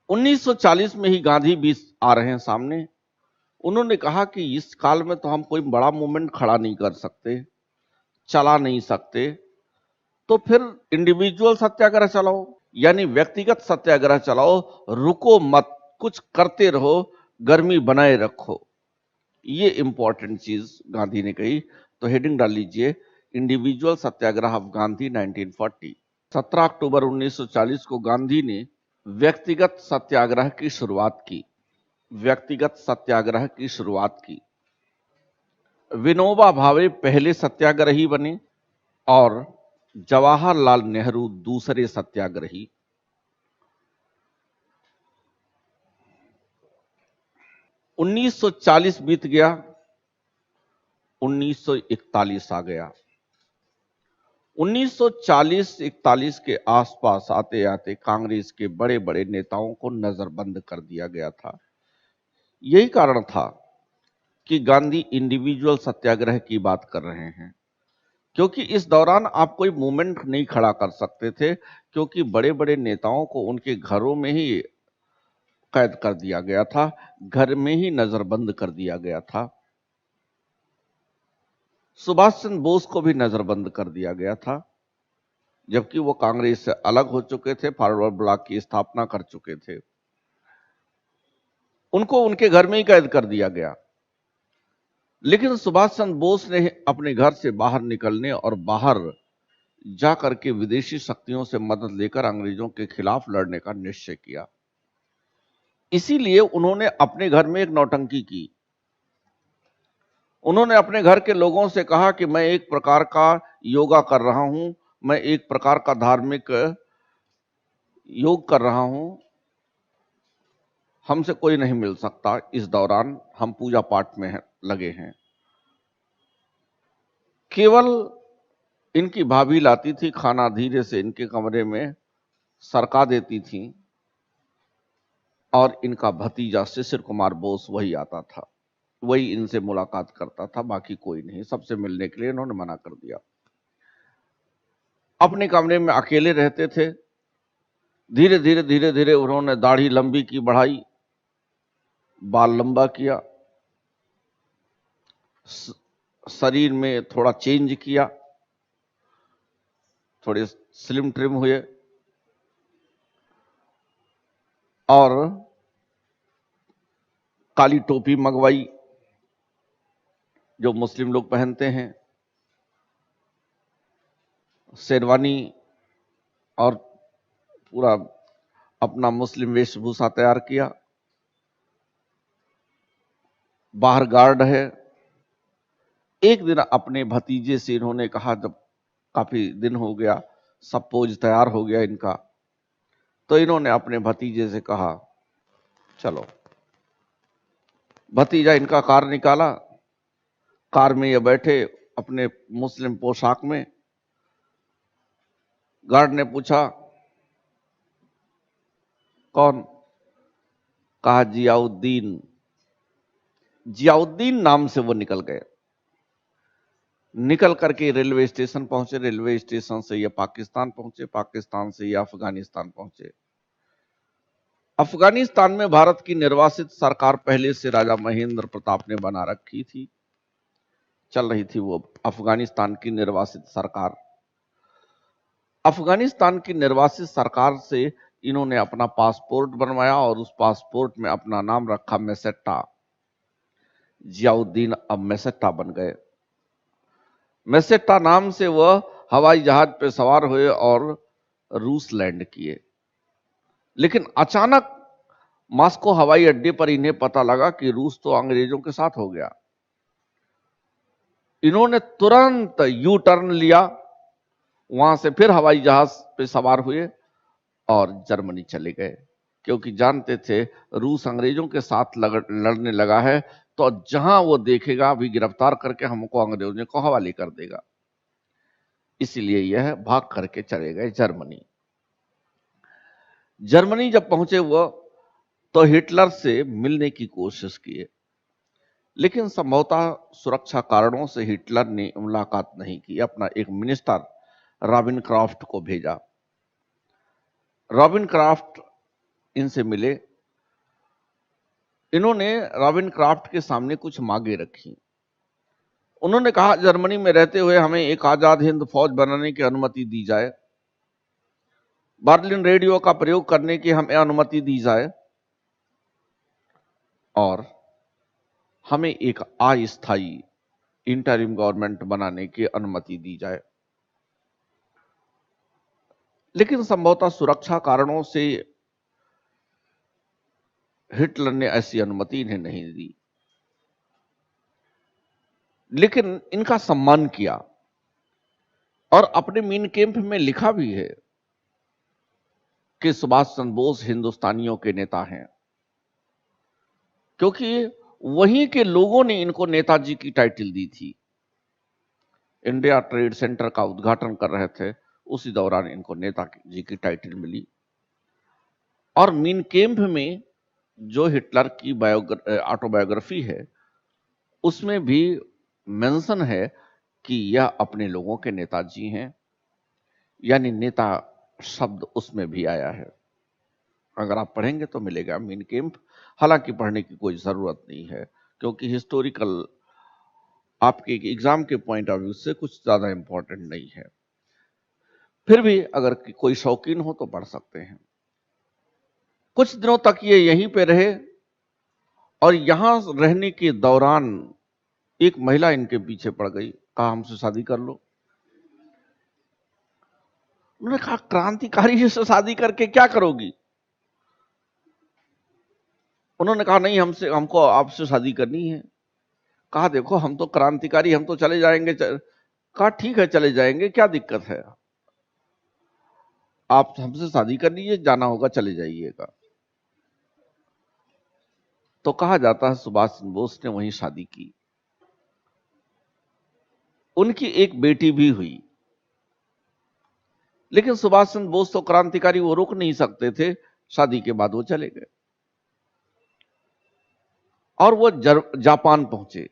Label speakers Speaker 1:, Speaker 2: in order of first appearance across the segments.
Speaker 1: 1940 में ही गांधी भी आ रहे हैं सामने। उन्होंने कहा कि इस काल में तो हम कोई बड़ा मूवमेंट खड़ा नहीं कर सकते, चला नहीं सकते, तो फिर इंडिविजुअल सत्याग्रह चलाओ, यानी व्यक्तिगत सत्याग्रह चलाओ, रुको मत, कुछ करते रहो, गर्मी बनाए रखो। ये इंपॉर्टेंट चीज गांधी ने कही। तो हेडिंग डाल लीजिए, इंडिविजुअल सत्याग्रह ऑफ गांधी 1940। 17 अक्टूबर 1940 को गांधी ने व्यक्तिगत सत्याग्रह की शुरुआत की। व्यक्तिगत सत्याग्रह की शुरुआत की। विनोबा भावे पहले सत्याग्रही बने और जवाहरलाल नेहरू दूसरे सत्याग्रही। 1940 बीत गया, 1941 आ गया। 1940-41 के आसपास आते आते कांग्रेस के बड़े बड़े नेताओं को नजरबंद कर दिया गया था। यही कारण था कि गांधी इंडिविजुअल सत्याग्रह की बात कर रहे हैं, क्योंकि इस दौरान आप कोई मूवमेंट नहीं खड़ा कर सकते थे, क्योंकि बड़े बड़े नेताओं को उनके घरों में ही कैद कर दिया गया था, घर में ही नजरबंद कर दिया गया था। सुभाष चंद्र बोस को भी नजरबंद कर दिया गया था, जबकि वो कांग्रेस से अलग हो चुके थे, फॉरवर्ड ब्लॉक की स्थापना कर चुके थे। उनको उनके घर में ही कैद कर दिया गया। लेकिन सुभाष चंद्र बोस ने अपने घर से बाहर निकलने और बाहर जाकर के विदेशी शक्तियों से मदद लेकर अंग्रेजों के खिलाफ लड़ने का निश्चय किया। इसीलिए उन्होंने अपने घर में एक नौटंकी की। उन्होंने अपने घर के लोगों से कहा कि मैं एक प्रकार का योगा कर रहा हूं, मैं एक प्रकार का धार्मिक योग कर रहा हूं, हमसे कोई नहीं मिल सकता, इस दौरान हम पूजा पाठ में लगे हैं। केवल इनकी भाभी लाती थी खाना, धीरे से इनके कमरे में सरका देती थी, और इनका भतीजा शिशिर कुमार बोस वही आता था, वही इनसे मुलाकात करता था, बाकी कोई नहीं। सबसे मिलने के लिए इन्होंने मना कर दिया। अपने कमरे में अकेले रहते थे। धीरे धीरे उन्होंने दाढ़ी लंबी की बढ़ाई, बाल लंबा किया, शरीर में थोड़ा चेंज किया, थोड़े स्लिम ट्रिम हुए, और काली टोपी मंगवाई जो मुस्लिम लोग पहनते हैं, शेरवानी, और पूरा अपना मुस्लिम वेशभूषा तैयार किया। बाहर गार्ड है। एक दिन अपने भतीजे से इन्होंने कहा, जब काफी दिन हो गया, सब पोज तैयार हो गया इनका, तो इन्होंने अपने भतीजे से कहा चलो। भतीजा इनका कार निकाला, कार में ये बैठे अपने मुस्लिम पोशाक में। गार्ड ने पूछा कौन? कहा जियाउद्दीन। जियाउद्दीन नाम से वो निकल गए। निकल करके रेलवे स्टेशन पहुंचे, रेलवे स्टेशन से ये पाकिस्तान पहुंचे, पाकिस्तान से ये अफगानिस्तान पहुंचे। अफगानिस्तान में भारत की निर्वासित सरकार पहले से राजा महेंद्र प्रताप ने बना रखी थी, चल रही थी वो अफगानिस्तान की निर्वासित सरकार। अफगानिस्तान की निर्वासित सरकार से इन्होंने अपना पासपोर्ट बनवाया, और उस पासपोर्ट में अपना नाम रखा मेसेट्टा। जियाउद्दीन अब मेसेट्टा बन गए। मेसेट्टा नाम से वह हवाई जहाज पर सवार हुए और रूस लैंड किए। लेकिन अचानक मॉस्को हवाई अड्डे पर इन्हें पता लगा कि रूस तो अंग्रेजों के साथ हो गया। इन्होंने तुरंत यू टर्न लिया, वहां से फिर हवाई जहाज पे सवार हुए और जर्मनी चले गए, क्योंकि जानते थे रूस अंग्रेजों के साथ लड़ने लगा है, तो जहां वो देखेगा अभी गिरफ्तार करके हमको अंग्रेजों को हवाले कर देगा। इसलिए यह भाग करके चले गए जर्मनी। जर्मनी जब पहुंचे वो, तो हिटलर से मिलने की कोशिश किए, लेकिन संभवतः सुरक्षा कारणों से हिटलर ने मुलाकात नहीं की। अपना एक मिनिस्टर रॉबिन क्राफ्ट को भेजा। रॉबिन क्राफ्ट इनसे मिले। इन्होंने रॉबिन क्राफ्ट के सामने कुछ मांगे रखी। उन्होंने कहा जर्मनी में रहते हुए हमें एक आजाद हिंद फौज बनाने की अनुमति दी जाए, बर्लिन रेडियो का प्रयोग करने की हमें अनुमति दी जाए और हमें एक अस्थायी इंटरिम गवर्नमेंट बनाने की अनुमति दी जाए। लेकिन संभवतः सुरक्षा कारणों से हिटलर ने ऐसी अनुमति इन्हें नहीं दी, लेकिन इनका सम्मान किया और अपने मीन कैंप में लिखा भी है कि सुभाष चंद्र बोस हिंदुस्तानियों के नेता हैं, क्योंकि वहीं के लोगों ने इनको नेताजी की टाइटल दी थी। इंडिया ट्रेड सेंटर का उद्घाटन कर रहे थे, उसी दौरान इनको नेताजी की टाइटल मिली। और मीन कैंप में जो हिटलर की ऑटोबायोग्राफी है उसमें भी मेंशन है कि यह अपने लोगों के नेताजी हैं, यानी नेता शब्द उसमें भी आया है। अगर आप पढ़ेंगे तो मिलेगा मीन कैंप। हालांकि पढ़ने की कोई जरूरत नहीं है, क्योंकि हिस्टोरिकल आपके एग्जाम के पॉइंट ऑफ व्यू से कुछ ज्यादा इंपॉर्टेंट नहीं है। फिर भी अगर कोई शौकीन हो तो पढ़ सकते हैं। कुछ दिनों तक ये यहीं पे रहे और यहां रहने के दौरान एक महिला इनके पीछे पड़ गई, कहा हमसे शादी कर लो। उन्होंने कहा क्रांतिकारी से शादी करके क्या करोगी? उन्होंने कहा नहीं, हमको आपसे शादी करनी है। कहा देखो हम तो क्रांतिकारी, हम तो चले जाएंगे। कहा ठीक है चले जाएंगे, क्या दिक्कत है, आप हमसे शादी कर लीजिए, जाना होगा चले जाइएगा। तो कहा जाता है सुभाष चंद्र बोस ने वहीं शादी की। उनकी एक बेटी भी हुई, लेकिन सुभाष चंद्र बोस तो क्रांतिकारी, वो रोक नहीं सकते थे। शादी के बाद वो चले गए और वो जापान पहुंचे।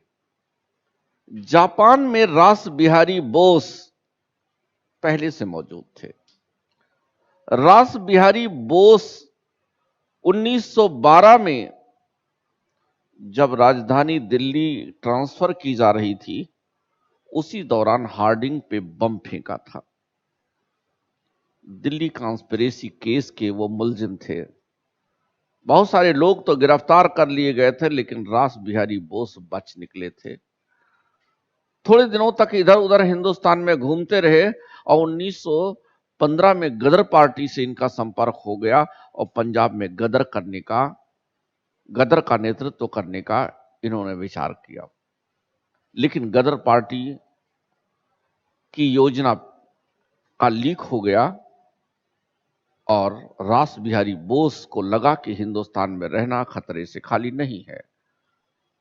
Speaker 1: जापान में रास बिहारी बोस पहले से मौजूद थे। रास बिहारी बोस 1912 में जब राजधानी दिल्ली ट्रांसफर की जा रही थी, उसी दौरान हार्डिंग पे बम फेंका था। दिल्ली कॉन्स्पिरेसी केस के वो मुलजिम थे। बहुत सारे लोग तो गिरफ्तार कर लिए गए थे, लेकिन रास बिहारी बोस बच निकले थे। थोड़े दिनों तक इधर उधर हिंदुस्तान में घूमते रहे और 1915 में गदर पार्टी से इनका संपर्क हो गया और पंजाब में गदर का नेतृत्व करने का इन्होंने विचार किया। लेकिन गदर पार्टी की योजना का लीक हो गया और रास बिहारी बोस को लगा कि हिंदुस्तान में रहना खतरे से खाली नहीं है।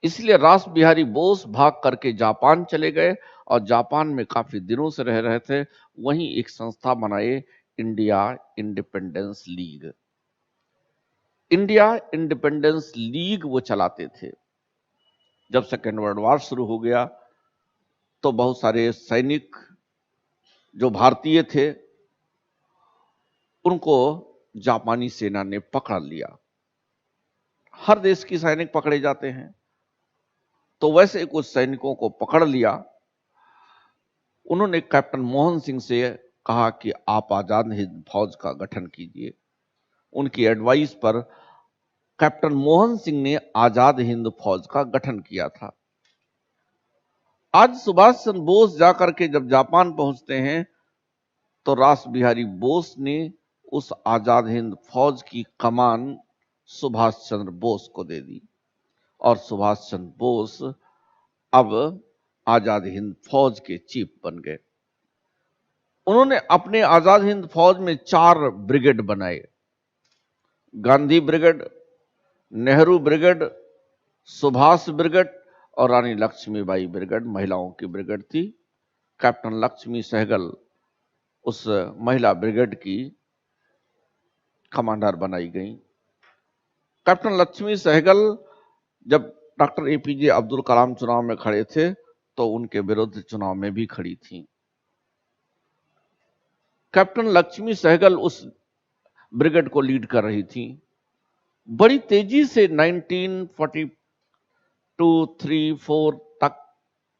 Speaker 1: इसलिए रास बिहारी बोस भाग करके जापान चले गए और जापान में काफी दिनों से रह रहे थे। वहीं एक संस्था बनाए, India independence league. India independence league वो चलाते थे। जब सेकेंड वर्ल्ड वॉर शुरू हो गया तो बहुत सारे सैनिक जो भारतीय थे उनको जापानी सेना ने पकड़ लिया। हर देश की सैनिक पकड़े जाते हैं, तो वैसे कुछ सैनिकों को पकड़ लिया। उन्होंने कैप्टन मोहन सिंह से कहा कि आप आजाद हिंद फौज का गठन कीजिए। उनकी एडवाइस पर कैप्टन मोहन सिंह ने आजाद हिंद फौज का गठन किया था। आज सुभाष चंद्र बोस जाकर के जब जापान पहुंचते हैं तो रास बिहारी बोस ने उस आजाद हिंद फौज की कमान सुभाष चंद्र बोस को दे दी और सुभाष चंद्र बोस अब आजाद हिंद फौज के चीफ बन गए। उन्होंने अपने आजाद हिंद फौज में 4 ब्रिगेड बनाए। Gandhi brigade, Nehru brigade, Subhash brigade और रानी लक्ष्मीबाई ब्रिगेड महिलाओं की ब्रिगेड थी। कैप्टन लक्ष्मी सहगल उस महिला ब्रिगेड की कमांडर बनाई गई। कैप्टन लक्ष्मी सहगल जब डॉक्टर एपीजे अब्दुल कलाम चुनाव में खड़े थे तो उनके विरुद्ध चुनाव में भी खड़ी थी। कैप्टन लक्ष्मी सहगल उस ब्रिगेड को लीड कर रही थी। बड़ी तेजी से 1942, 3, 4 तक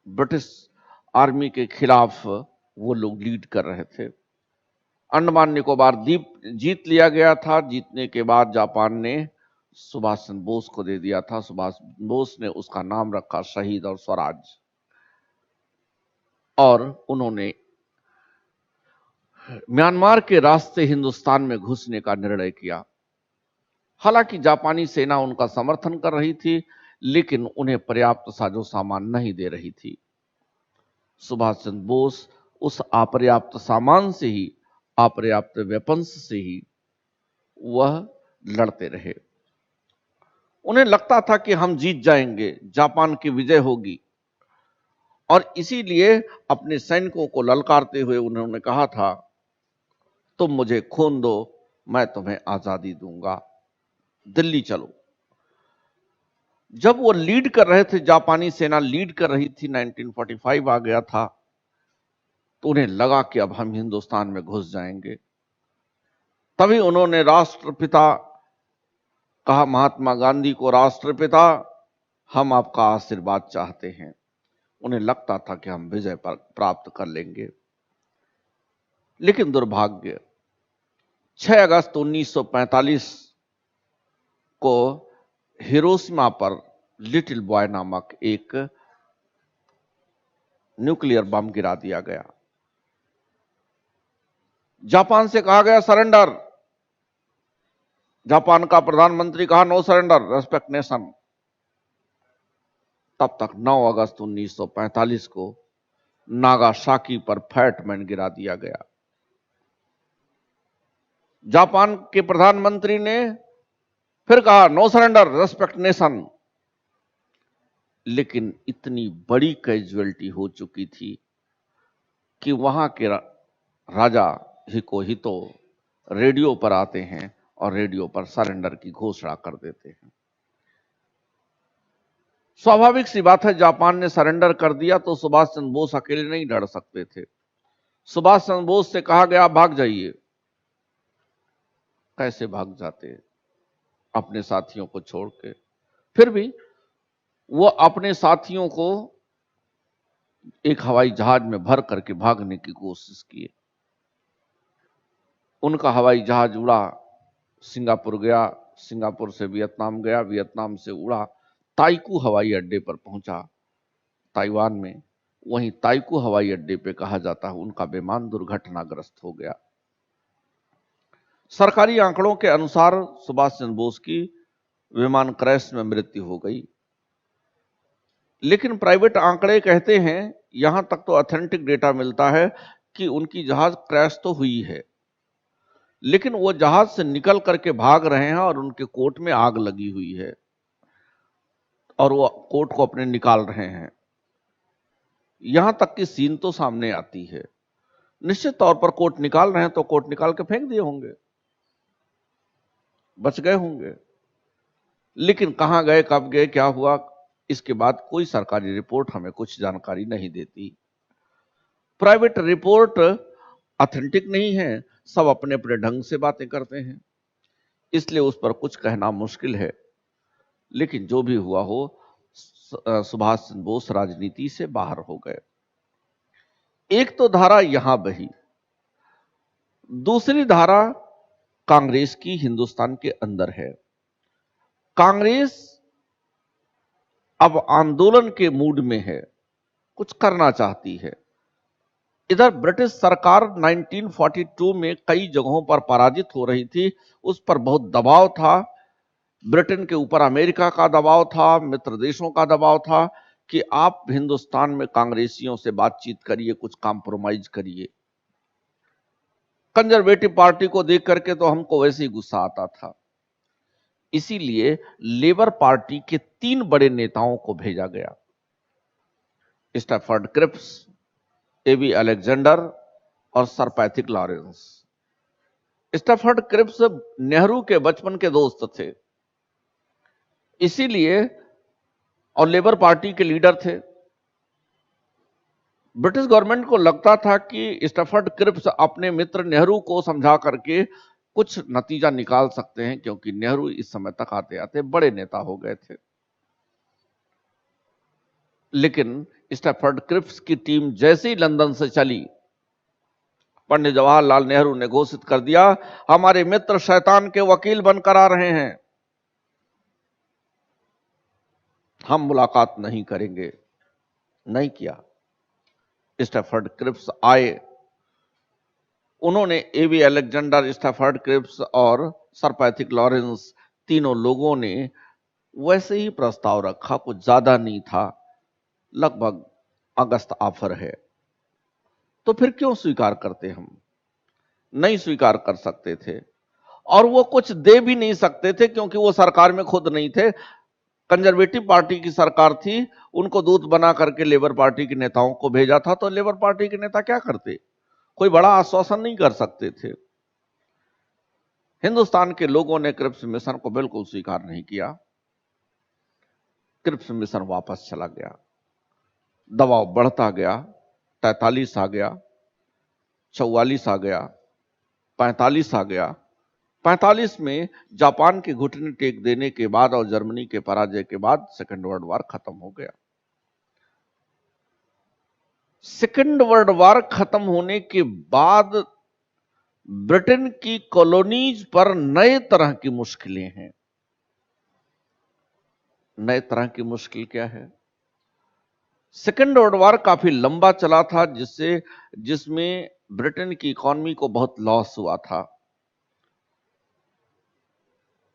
Speaker 1: ब्रिटिश आर्मी के खिलाफ वो लोग लीड कर रहे थे। अंडमान निकोबार द्वीप जीत लिया गया था। जीतने के बाद जापान ने सुभाष चंद्र बोस को दे दिया था। सुभाष बोस ने उसका नाम रखा शहीद और स्वराज, और उन्होंने म्यांमार के रास्ते हिंदुस्तान में घुसने का निर्णय किया। हालांकि जापानी सेना उनका समर्थन कर रही थी, लेकिन उन्हें पर्याप्त साजो सामान नहीं दे रही थी। सुभाष चंद्र बोस उस अपर्याप्त सामान से ही, अपर्याप्त वेपन्स से ही वह लड़ते रहे। उन्हें लगता था कि हम जीत जाएंगे, जापान की विजय होगी, और इसीलिए अपने सैनिकों को ललकारते हुए उन्होंने कहा था, तुम मुझे खून दो, मैं तुम्हें आजादी दूंगा, दिल्ली चलो। जब वो लीड कर रहे थे, जापानी सेना लीड कर रही थी, 1945 आ गया था, तो उन्हें लगा कि अब हम हिंदुस्तान में घुस जाएंगे। तभी उन्होंने राष्ट्रपिता कहा, महात्मा गांधी को, राष्ट्रपिता हम आपका आशीर्वाद चाहते हैं। उन्हें लगता था कि हम विजय प्राप्त कर लेंगे, लेकिन दुर्भाग्य 6 अगस्त 1945 को हिरोशिमा पर लिटिल बॉय नामक एक न्यूक्लियर बम गिरा दिया गया। जापान से कहा गया सरेंडर। जापान का प्रधानमंत्री कहा, नो सरेंडर, रेस्पेक्ट नेशन। तब तक 9 अगस्त 1945 को नागासाकी पर फैटमैन गिरा दिया गया। जापान के प्रधानमंत्री ने फिर कहा, नो सरेंडर, रेस्पेक्ट नेशन। लेकिन इतनी बड़ी कैजुअलिटी हो चुकी थी कि वहां के राजा हिकोहितो रेडियो पर आते हैं और रेडियो पर सरेंडर की घोषणा कर देते हैं। स्वाभाविक सी बात है, जापान ने सरेंडर कर दिया तो सुभाष चंद्र बोस अकेले नहीं लड़ सकते थे। सुभाष चंद्र बोस से कहा गया, भाग जाइए। कैसे भाग जाते अपने साथियों को छोड़ के? फिर भी वो अपने साथियों को एक हवाई जहाज में भर करके भागने की कोशिश की। उनका हवाई जहाज उड़ा, सिंगापुर गया, सिंगापुर से वियतनाम गया, वियतनाम से उड़ा, ताइकू हवाई अड्डे पर पहुंचा ताइवान में। वहीं ताइकू हवाई अड्डे पे कहा जाता है उनका विमान दुर्घटनाग्रस्त हो गया। सरकारी आंकड़ों के अनुसार सुभाष चंद्र बोस की विमान क्रैश में मृत्यु हो गई, लेकिन प्राइवेट आंकड़े कहते हैं, यहां तक तो ऑथेंटिक डेटा मिलता है कि उनकी जहाज क्रैश तो हुई है, लेकिन वो जहाज से निकल करके भाग रहे हैं और उनके कोट में आग लगी हुई है और वो कोट को अपने निकाल रहे हैं। यहां तक की सीन तो सामने आती है। निश्चित तौर पर कोट निकाल रहे हैं तो कोट निकाल के फेंक दिए होंगे, बच गए होंगे, लेकिन कहां गए, कब गए, क्या हुआ, इसके बाद कोई सरकारी रिपोर्ट हमें कुछ जानकारी नहीं देती। प्राइवेट रिपोर्ट ऑथेंटिक नहीं है, सब अपने अपने ढंग से बातें करते हैं, इसलिए उस पर कुछ कहना मुश्किल है। लेकिन जो भी हुआ हो, सुभाष चंद्र बोस राजनीति से बाहर हो गए। एक तो धारा यहां बही, दूसरी धारा कांग्रेस की हिंदुस्तान के अंदर है। कांग्रेस अब आंदोलन के मूड में है, कुछ करना चाहती है। इधर ब्रिटिश सरकार 1942 में कई जगहों पर पराजित हो रही थी, उस पर बहुत दबाव था। ब्रिटेन के ऊपर अमेरिका का दबाव था, मित्र देशों का दबाव था कि आप हिंदुस्तान में कांग्रेसियों से बातचीत करिए, कुछ कॉम्प्रोमाइज करिए। कंजर्वेटिव पार्टी को देख करके तो हमको वैसे ही गुस्सा आता था। इसीलिए लेबर पार्टी के 3 बड़े नेताओं को भेजा गया, स्टैफर्ड क्रिप्स, एबी अलेक्जेंडर और sir Pethick Lawrence. Stafford Cripps Nehru के बचपन के दोस्त थे, इसीलिए, और लेबर पार्टी के लीडर थे। ब्रिटिश गवर्नमेंट को लगता था कि स्टैफर्ड क्रिप्स अपने मित्र नेहरू को समझा करके कुछ नतीजा निकाल सकते हैं, क्योंकि नेहरू इस समय तक आते आते बड़े नेता हो गए थे। लेकिन स्टैफर्ड क्रिप्स की टीम जैसे ही लंदन से चली, पंडित जवाहरलाल नेहरू ने घोषित कर दिया, हमारे मित्र शैतान के वकील बनकर आ रहे हैं, हम मुलाकात नहीं करेंगे। नहीं किया। स्टैफर्ड क्रिप्स आए, उन्होंने एवी अलेक्जेंडर, स्टैफर्ड क्रिप्स और सर पैट्रिक लॉरेंस, तीनों लोगों ने वैसे ही प्रस्ताव रखा, कुछ ज्यादा नहीं था, लगभग अगस्त ऑफर है, तो फिर क्यों स्वीकार करते हम? नहीं स्वीकार कर सकते थे, और वो कुछ दे भी नहीं सकते थे, क्योंकि वो सरकार में खुद नहीं थे। कंजर्वेटिव पार्टी की सरकार थी, उनको दूत बना करके लेबर पार्टी के नेताओं को भेजा था, तो लेबर पार्टी के नेता क्या करते? कोई बड़ा आश्वासन नहीं कर सकते थे। हिंदुस्तान के लोगों ने क्रिप्स मिशन को बिल्कुल स्वीकार नहीं किया। क्रिप्स मिशन वापस चला गया, दबाव बढ़ता गया, 43 आ गया, 44 आ गया, 45 आ गया। 45 में जापान के घुटने टेक देने के बाद और जर्मनी के पराजय के बाद सेकेंड वर्ल्ड वॉर खत्म हो गया। सेकेंड वर्ल्ड वॉर खत्म होने के बाद ब्रिटेन की कॉलोनीज पर नए तरह की मुश्किलें हैं। नए तरह की मुश्किल क्या है? सेकेंड वर्ल्ड वॉर काफी लंबा चला था, जिसमें ब्रिटेन की इकोनॉमी को बहुत लॉस हुआ था,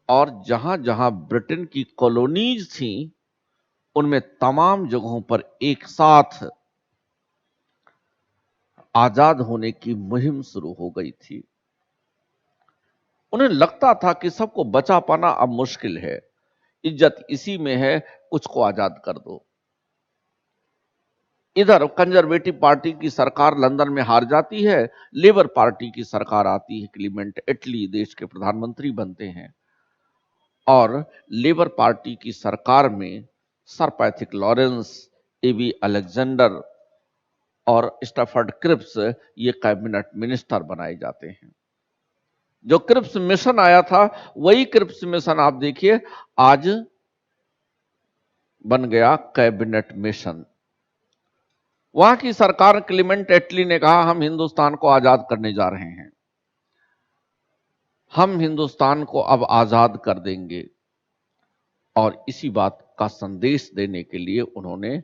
Speaker 1: और जहां जहां ब्रिटेन की कॉलोनीज थी, उनमें तमाम जगहों पर एक साथ आजाद होने की मुहिम शुरू हो गई थी। उन्हें लगता था कि सबको बचा पाना अब मुश्किल है, इज्जत इसी में है, कुछ को आजाद कर दो। इधर कंजर्वेटिव पार्टी की सरकार लंदन में हार जाती है, लेबर पार्टी की सरकार आती है, क्लीमेंट एटली देश के प्रधानमंत्री बनते हैं, और लेबर पार्टी की सरकार में sir Patrick Lawrence, AV Alexander और स्टैफर्ड क्रिप्स ये कैबिनेट मिनिस्टर बनाए जाते हैं। जो क्रिप्स मिशन आया था, वही क्रिप्स मिशन आप देखिए आज बन गया कैबिनेट मिशन। वहां की सरकार, क्लीमेंट एटली ने कहा, हम हिंदुस्तान को आजाद करने जा रहे हैं, हम हिंदुस्तान को अब आजाद कर देंगे, और इसी बात का संदेश देने के लिए उन्होंने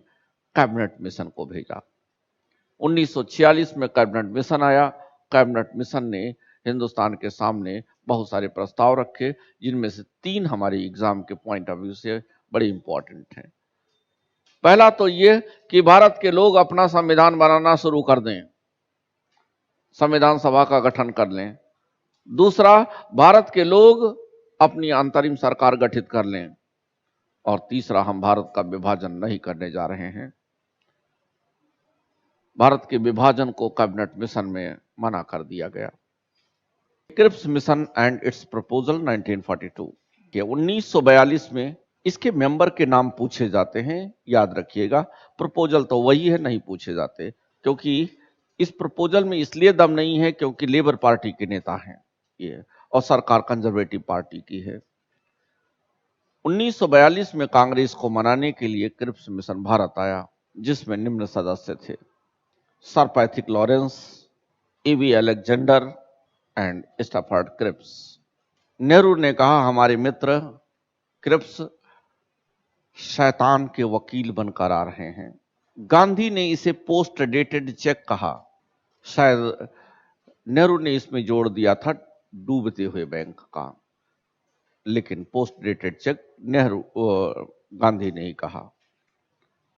Speaker 1: कैबिनेट मिशन को भेजा। 1946 में कैबिनेट मिशन आया। कैबिनेट मिशन ने हिंदुस्तान के सामने बहुत सारे प्रस्ताव रखे, जिनमें से 3 हमारे एग्जाम के पॉइंट ऑफ व्यू से बड़े इंपॉर्टेंट हैं। पहला तो ये कि भारत के लोग अपना संविधान बनाना शुरू कर दें, संविधान सभा का गठन कर लें। दूसरा, भारत के लोग अपनी अंतरिम सरकार गठित कर लें। और तीसरा, हम भारत का विभाजन नहीं करने जा रहे हैं। भारत के विभाजन को कैबिनेट मिशन में मना कर दिया गया। Cripps mission and its proposal 1942 के 1942 में इसके मेंबर के नाम पूछे जाते हैं। याद रखिएगा, प्रपोजल तो वही है, नहीं पूछे जाते, क्योंकि इस प्रपोजल में इसलिए दम नहीं है क्योंकि लेबर पार्टी के नेता हैं ये, और सरकार कंजर्वेटिव पार्टी की है। 1942 में कांग्रेस को मनाने के लिए क्रिप्स मिशन भारत आया, जिसमें निम्न सदस्य थे: sir Patrick Lawrence, AV Alexander and Stafford Cripps. Nehru ने कहा, हमारे मित्र क्रिप्स शैतान के वकील बनकर आ रहे हैं। गांधी ने इसे पोस्ट डेटेड चेक कहा। शायद नेहरू ने इसमें जोड़ दिया था डूबते हुए बैंक का, लेकिन पोस्ट डेटेड चेक गांधी ने ही कहा।